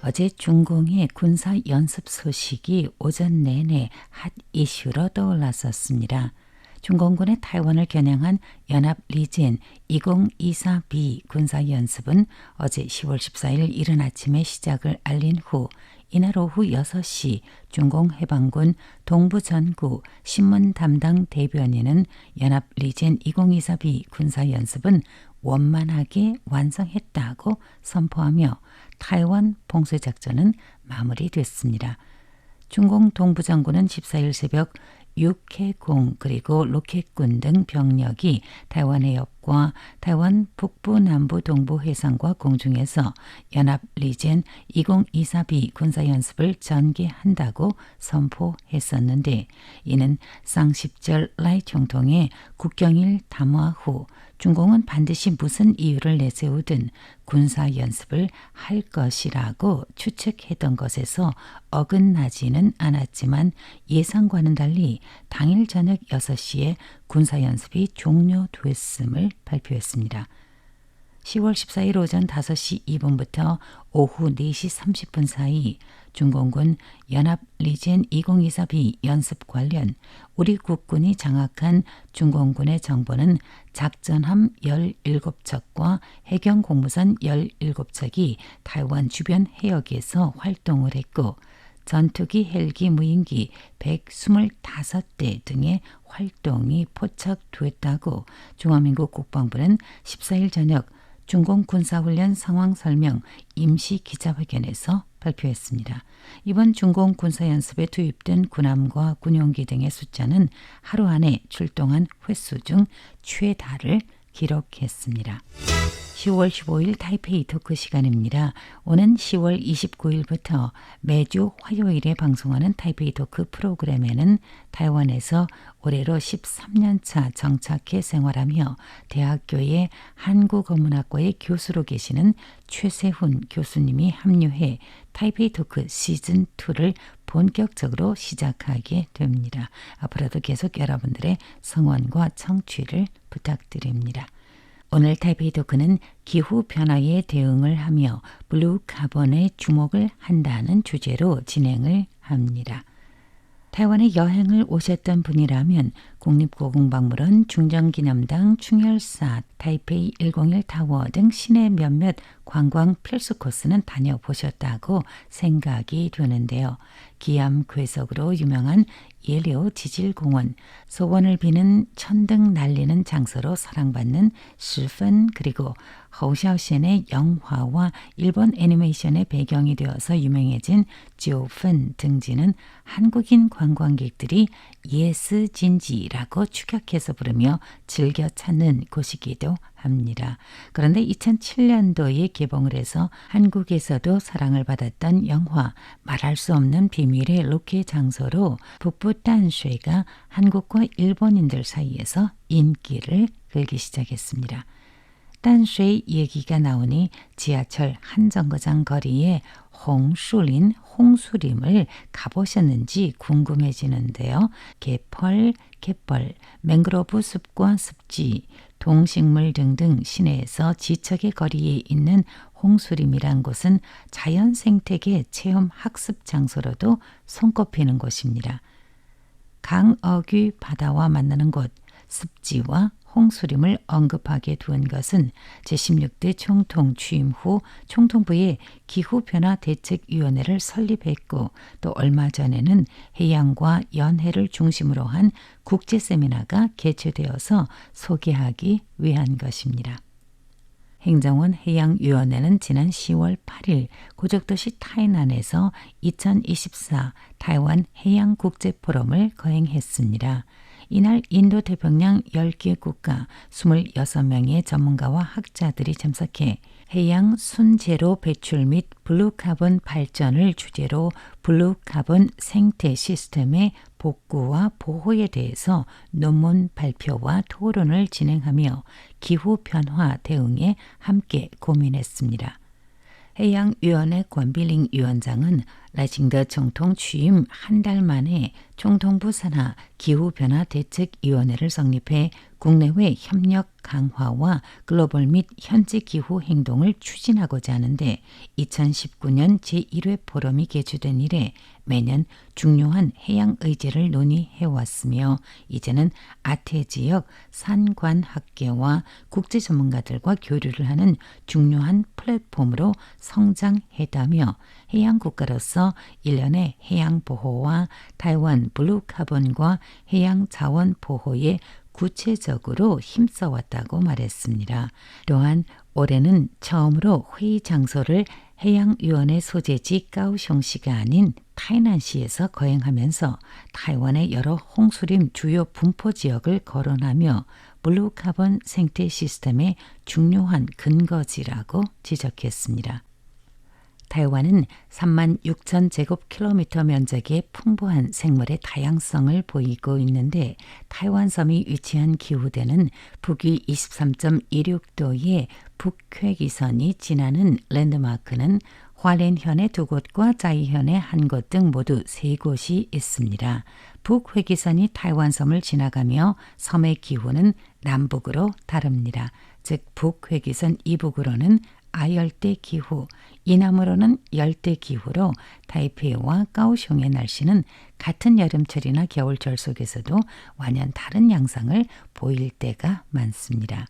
어제 중공의 군사 연습 소식이 오전 내내 핫 이슈로 떠올랐었습니다. 중공군의 타이완을 겨냥한 연합 리젠 2024B 군사연습은 어제 10월 14일 이른 아침에 시작을 알린 후 이날 오후 6시 중공 해방군 동부전구 신문 담당 대변인은 연합 리젠 2024B 군사연습은 원만하게 완성했다고 선포하며 타이완 봉쇄작전은 마무리됐습니다. 중공 동부전구는 14일 새벽 육해공 그리고 로켓군 등 병력이 타이완 해협과 타이완 북부 남부 동부 해상과 공중에서 연합 리젠 2024B 군사연습을 전개한다고 선포했었는데 이는 쌍십절 라이 총통의 국경일 담화 후 중공은 반드시 무슨 이유를 내세우든 군사연습을 할 것이라고 추측했던 것에서 어긋나지는 않았지만 예상과는 달리 당일 저녁 6시에 군사연습이 종료됐음을 발표했습니다. 10월 14일 오전 5시 2분부터 오후 4시 30분 사이 중공군 연합 리젠 2024B 연습 관련 우리 국군이 장악한 중공군의 정보는 작전함 17척과 해경 공무선 17척이 타이완 주변 해역에서 활동을 했고 전투기 헬기 무인기 125대 등의 활동이 포착됐다고 중화민국 국방부는 14일 저녁 중공 군사훈련 상황 설명 임시 기자회견에서 발표했습니다. 이번 중공 군사연습에 투입된 군함과 군용기 등의 숫자는 하루 안에 출동한 횟수 중 최다를 기록했습니다. 10월 15일 타이페이 토크 시간입니다. 오는 10월 29일부터 매주 화요일에 방송하는 타이페이 토크 프로그램에는 타이완에서 올해로 13년차 정착해 생활하며 대학교의 한국어문학과의 교수로 계시는 최세훈 교수님이 합류해 타이페이 토크 시즌2를 본격적으로 시작하게 됩니다. 앞으로도 계속 여러분들의 성원과 청취를 부탁드립니다. 오늘 타이페이 토크는 기후변화에 대응을 하며 블루 카본에 주목을 한다는 주제로 진행을 합니다. 타이완에 여행을 오셨던 분이라면 국립고궁박물원, 중정기념당, 충혈사, 타이페이 101 타워 등 시내 몇몇 관광 필수 코스는 다녀보셨다고 생각이 되는데요. 기암괴석으로 유명한 예료 지질공원, 소원을 비는 천등 날리는 장소로 사랑받는 시펀 그리고 허우샤오시엔의 영화와 일본 애니메이션의 배경이 되어서 유명해진 지오펀 등지는 한국인 관광객들이 예스진지라고 축약해서 부르며 즐겨 찾는 곳이기도 합니다. 그런데 2007년도에 개봉을 해서 한국에서도 사랑을 받았던 영화 말할 수 없는 비밀의 로케 장소로 북부 딴쉐가 한국과 일본인들 사이에서 인기를 끌기 시작했습니다. 딴쉐 얘기가 나오니 지하철 한 정거장 거리에 홍수린 홍수림을 가보셨는지 궁금해지는데요. 개펄, 갯벌, 맹그로브 숲과 습지, 동식물 등등 시내에서 지척의 거리에 있는 홍수림이란 곳은 자연 생태계 체험 학습 장소로도 손꼽히는 곳입니다. 강어귀 바다와 만나는 곳, 습지와 홍수림을 언급하게 둔 것은 제16대 총통 취임 후 총통부에 기후변화대책위원회를 설립했고 또 얼마 전에는 해양과 연해를 중심으로 한 국제세미나가 개최되어서 소개하기 위한 것입니다. 행정원 해양위원회는 지난 10월 8일 고적도시 타이난에서 2024 타이완 해양국제포럼을 거행했습니다. 이날 인도 태평양 10개 국가 26명의 전문가와 학자들이 참석해 해양 순제로 배출 및 블루카본 발전을 주제로 블루카본 생태 시스템의 복구와 보호에 대해서 논문 발표와 토론을 진행하며 기후변화 대응에 함께 고민했습니다. 해양위원회 권빌링 위원장은 라징더总统 취임 한 달 만에 총통부 산하 기후변화 대책위원회를 성립해 국내외 협력 강화와 글로벌 및 현지 기후 행동을 추진하고자 하는데 2019년 제1회 포럼이 개최된 이래 매년 중요한 해양 의제를 논의해왔으며 이제는 아태 지역 산관학계와 국제 전문가들과 교류를 하는 중요한 플랫폼으로 성장했다며 해양 국가로서 일련의 해양 보호와 타이완 블루 카본과 해양 자원 보호에 구체적으로 힘써왔다고 말했습니다. 또한 올해는 처음으로 회의 장소를 해양위원회 소재지 까오숑시가 아닌 타이난시에서 거행하면서 타이완의 여러 홍수림 주요 분포 지역을 거론하며 블루 카본 생태 시스템의 중요한 근거지라고 지적했습니다. 타이완은 3만 6천 제곱킬로미터 면적의 풍부한 생물의 다양성을 보이고 있는데 타이완섬이 위치한 기후대는 북위 23.16도의 북회기선이 지나는 랜드마크는 화롄현의 2곳과 짜이현의 1곳 등 모두 3곳이 있습니다. 북회기선이 타이완섬을 지나가며 섬의 기후는 남북으로 다릅니다. 즉 북회기선 이북으로는 아열대 기후, 이남으로는 열대 기후로 타이페이와 까오숑의 날씨는 같은 여름철이나 겨울철 속에서도 완연 다른 양상을 보일 때가 많습니다.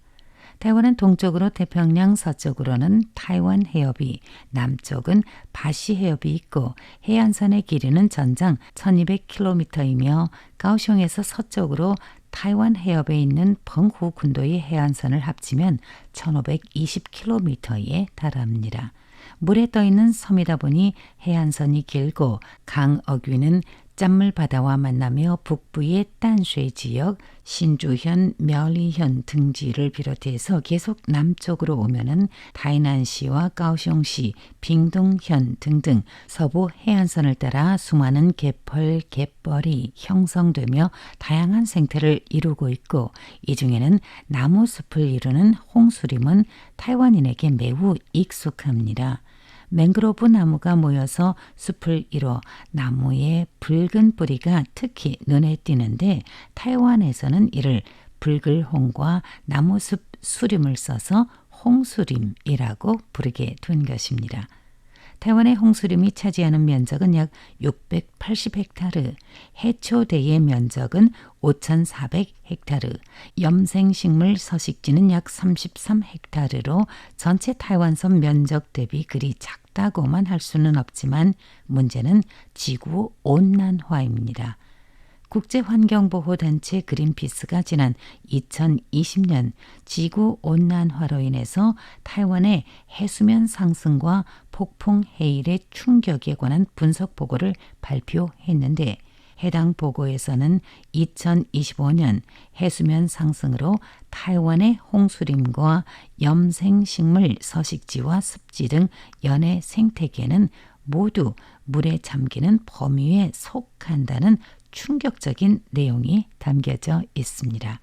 타이완은 동쪽으로 태평양, 서쪽으로는 타이완 해협이, 남쪽은 바시 해협이 있고 해안선의 길이는 전장 1200km이며 까오숑에서 서쪽으로 타이완 해협에 있는 펑후 군도의 해안선을 합치면 1520km에 달합니다. 물에 떠있는 섬이다 보니 해안선이 길고 강 어귀는 짠물 바다와 만나며 북부의 딴쉐 지역, 신주현, 멸리현 등지를 비롯해서 계속 남쪽으로 오면은 타이난시와 까오숑시, 빙동현 등등 서부 해안선을 따라 수많은 갯벌, 갯벌이 형성되며 다양한 생태를 이루고 있고 이 중에는 나무숲을 이루는 홍수림은 타이완인에게 매우 익숙합니다. 맹그로브 나무가 모여서 숲을 이뤄 나무의 붉은 뿌리가 특히 눈에 띄는데 타이완에서는 이를 붉을홍과 나무숲 수림을 써서 홍수림이라고 부르게 된 것입니다. 타이완의 홍수림이 차지하는 면적은 약 680헥타르, 해초대의 면적은 5,400헥타르, 염생식물 서식지는 약 33헥타르로 전체 타이완섬 면적 대비 그리 작다고만 할 수는 없지만 문제는 지구 온난화입니다. 국제환경보호단체 그린피스가 지난 2020년 지구온난화로 인해서 타이완의 해수면 상승과 폭풍 해일의 충격에 관한 분석 보고를 발표했는데 해당 보고에서는 2025년 해수면 상승으로 타이완의 홍수림과 염생식물 서식지와 습지 등 연해 생태계는 모두 물에 잠기는 범위에 속한다는 충격적인 내용이 담겨져 있습니다.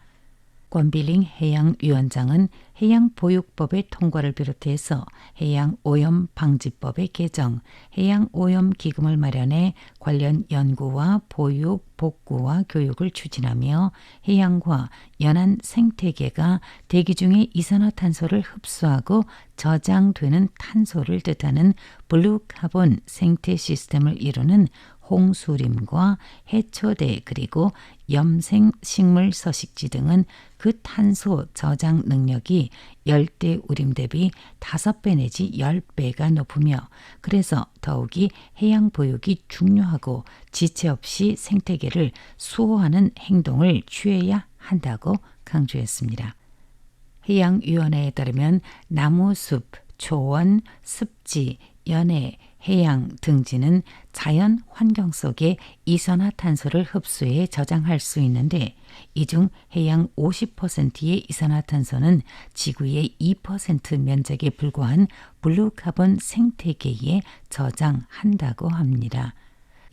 권빌링 해양위원장은 해양보육법의 통과를 비롯해서 해양오염방지법의 개정, 해양오염기금을 마련해 관련 연구와 보육, 복구와 교육을 추진하며 해양과 연안 생태계가 대기 중에 이산화탄소를 흡수하고 저장되는 탄소를 뜻하는 블루카본 생태 시스템을 이루는 홍수림과 해초대 그리고 염생식물 서식지 등은 그 탄소 저장 능력이 열대우림 대비 5배 내지 10배가 높으며 그래서 더욱이 해양 보육이 중요하고 지체 없이 생태계를 수호하는 행동을 취해야 한다고 강조했습니다. 해양위원회에 따르면 나무숲, 초원, 습지, 연해, 해양 등지는 자연 환경 속에 이산화탄소를 흡수해 저장할 수 있는데 이 중 해양 50%의 이산화탄소는 지구의 2% 면적에 불과한 블루카본 생태계에 저장한다고 합니다.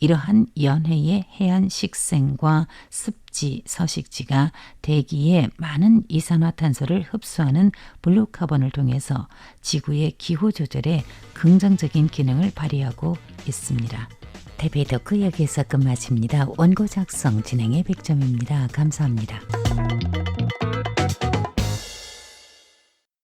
이러한 연해의 해안 식생과 습지, 서식지가 대기에 많은 이산화탄소를 흡수하는 블루카본을 통해서 지구의 기후 조절에 긍정적인 기능을 발휘하고 있습니다. 대비도크 여기에서 끝마칩니다. 원고 작성 진행의 백점입니다. 감사합니다.